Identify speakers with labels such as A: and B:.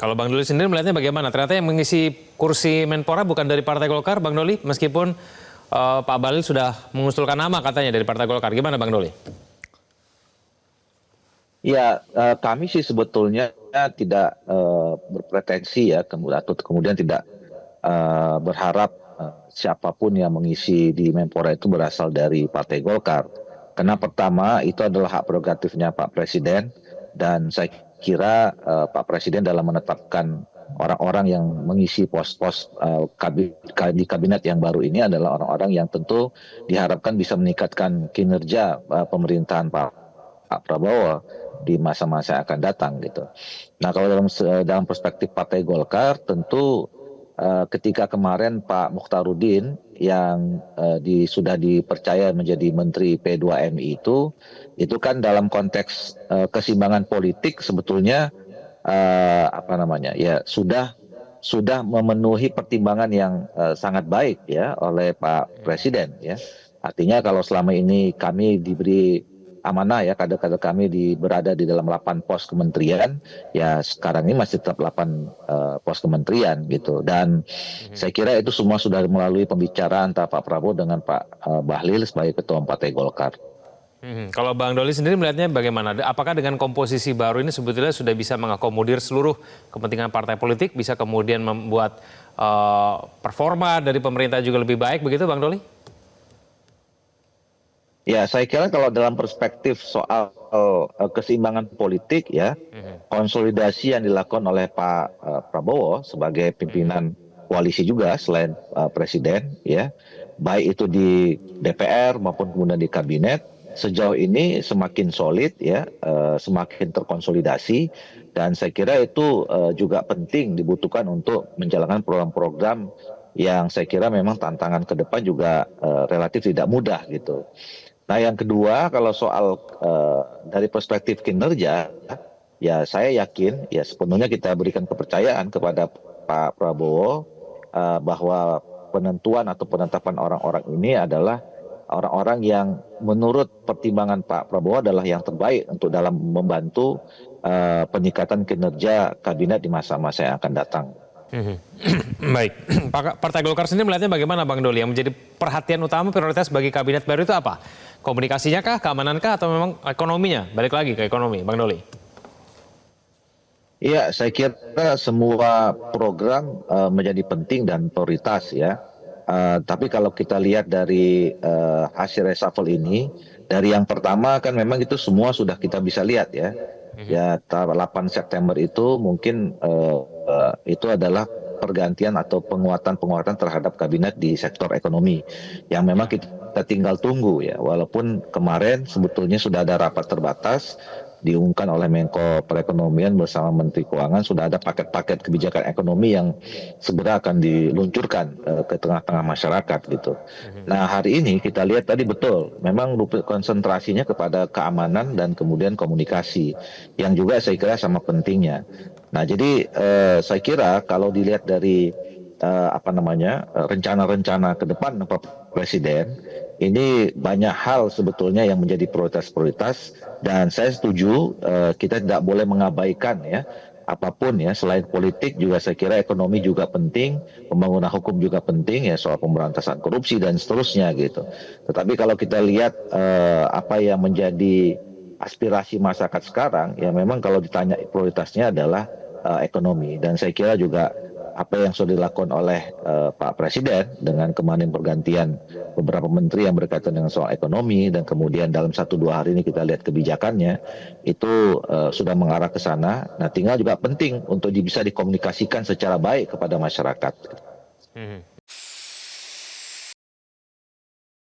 A: Kalau Bang Doli sendiri melihatnya bagaimana? Ternyata yang mengisi kursi Menpora bukan dari Partai Golkar, Bang Doli, meskipun Pak Bahlil sudah mengusulkan nama katanya dari Partai Golkar. Gimana Bang Doli?
B: Ya, kami sih sebetulnya tidak berpretensi ya, kemudian tidak berharap siapapun yang mengisi di Menpora itu berasal dari Partai Golkar. Karena pertama itu adalah hak prerogatifnya Pak Presiden dan saya kira Pak Presiden dalam menetapkan orang-orang yang mengisi pos-pos di kabinet yang baru ini adalah orang-orang yang tentu diharapkan bisa meningkatkan kinerja pemerintahan Pak Prabowo di masa-masa yang akan datang gitu. Nah, kalau dalam perspektif Partai Golkar tentu ketika kemarin Pak Mukhtarudin yang sudah dipercaya menjadi Menteri P2MI itu kan dalam konteks keseimbangan politik sebetulnya apa namanya ya sudah memenuhi pertimbangan yang sangat baik ya oleh Pak Presiden ya. Artinya kalau selama ini kami diberi amanah ya kader-kader kami berada di dalam 8 pos kementerian, ya sekarang ini masih tetap 8 pos kementerian gitu. Dan saya kira itu semua sudah melalui pembicaraan antara Pak Prabowo dengan Pak Bahlil sebagai Ketua Partai Golkar.
A: Kalau Bang Doli sendiri melihatnya bagaimana? Apakah dengan komposisi baru ini sebetulnya sudah bisa mengakomodir seluruh kepentingan partai politik, bisa kemudian membuat performa dari pemerintah juga lebih baik begitu Bang Doli?
B: Ya, saya kira kalau dalam perspektif soal keseimbangan politik ya, konsolidasi yang dilakukan oleh Pak Prabowo sebagai pimpinan koalisi juga selain Presiden ya, baik itu di DPR maupun kemudian di kabinet, sejauh ini semakin solid ya, semakin terkonsolidasi dan saya kira itu juga penting dibutuhkan untuk menjalankan program-program yang saya kira memang tantangan ke depan juga relatif tidak mudah gitu. Nah, yang kedua kalau soal dari perspektif kinerja, ya saya yakin ya sepenuhnya kita berikan kepercayaan kepada Pak Prabowo bahwa penentuan atau penetapan orang-orang ini adalah orang-orang yang menurut pertimbangan Pak Prabowo adalah yang terbaik untuk dalam membantu peningkatan kinerja kabinet di masa-masa yang akan datang.
A: Baik, Partai Golkar sendiri melihatnya bagaimana Bang Doli? Yang menjadi perhatian utama prioritas bagi kabinet baru itu apa? Komunikasinya kah, keamanan kah, atau memang ekonominya? Balik lagi ke ekonomi, Bang Doli.
B: Iya, saya kira semua program menjadi penting dan prioritas ya. Tapi kalau kita lihat dari hasil reshuffle ini, dari yang pertama kan memang itu semua sudah kita bisa lihat ya. Ya, 8 September itu mungkin itu adalah pergantian atau penguatan terhadap kabinet di sektor ekonomi yang memang kita tinggal tunggu ya, walaupun kemarin sebetulnya sudah ada rapat terbatas diumumkan oleh Menko Perekonomian bersama Menteri Keuangan, sudah ada paket-paket kebijakan ekonomi yang segera akan diluncurkan ke tengah-tengah masyarakat gitu. Nah, hari ini kita lihat tadi betul memang konsentrasinya kepada keamanan dan kemudian komunikasi yang juga saya kira sama pentingnya. Nah, jadi saya kira kalau dilihat dari rencana-rencana ke depan Pak Presiden, ini banyak hal sebetulnya yang menjadi prioritas-prioritas dan saya setuju kita tidak boleh mengabaikan ya apapun ya, selain politik juga saya kira ekonomi juga penting, pembangunan hukum juga penting ya, soal pemberantasan korupsi dan seterusnya gitu. Tetapi kalau kita lihat apa yang menjadi aspirasi masyarakat sekarang ya, memang kalau ditanya prioritasnya adalah ekonomi, dan saya kira juga apa yang sudah dilakukan oleh Pak Presiden dengan kemarin pergantian beberapa menteri yang berkaitan dengan soal ekonomi dan kemudian dalam 1-2 hari ini kita lihat kebijakannya itu sudah mengarah ke sana. Nah, tinggal juga penting untuk bisa dikomunikasikan secara baik kepada masyarakat.